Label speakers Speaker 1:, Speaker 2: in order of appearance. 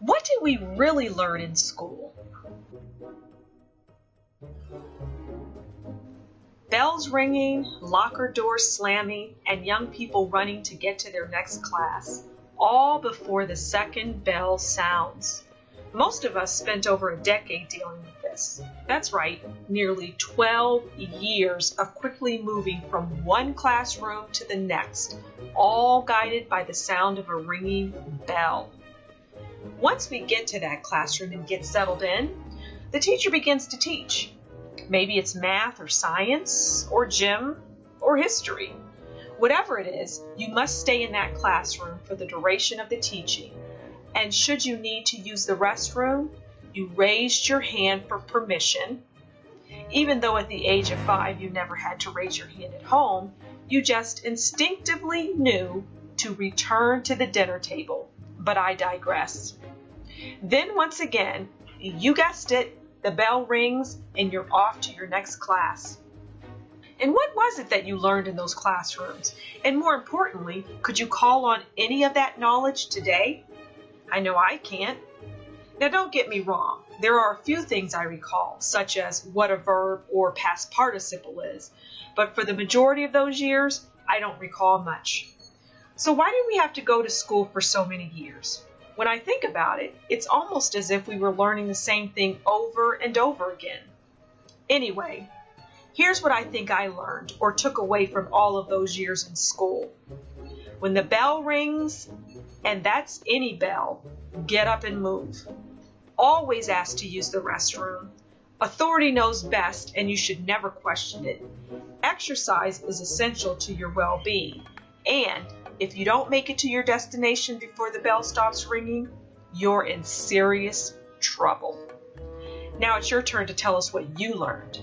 Speaker 1: What did we really learn in school? Bells ringing, locker doors slamming, and young people running to get to their next class, all before the second bell sounds. Most of us spent over a decade dealing with this. That's right, nearly 12 years of quickly moving from one classroom to the next, all guided by the sound of a ringing bell. Once we get to that classroom and get settled in, the teacher begins to teach. Maybe it's math or science or gym or history. Whatever it is, you must stay in that classroom for the duration of the teaching. And should you need to use the restroom, you raised your hand for permission. Even though at the age of 5 you never had to raise your hand at home, you just instinctively knew to return to the dinner table. But I digress. Then once again, you guessed it, the bell rings and you're off to your next class. And what was it that you learned in those classrooms? And more importantly, could you call on any of that knowledge today? I know I can't. Now don't get me wrong, there are a few things I recall, such as what a verb or past participle is, but for the majority of those years, I don't recall much. So why did we have to go to school for so many years? When I think about it, it's almost as if we were learning the same thing over and over again. Anyway, here's what I think I learned or took away from all of those years in school. When the bell rings, and that's any bell, get up and move. Always ask to use the restroom. Authority knows best, and you should never question it. Exercise is essential to your well-being, and if you don't make it to your destination before the bell stops ringing, you're in serious trouble. Now it's your turn to tell us what you learned.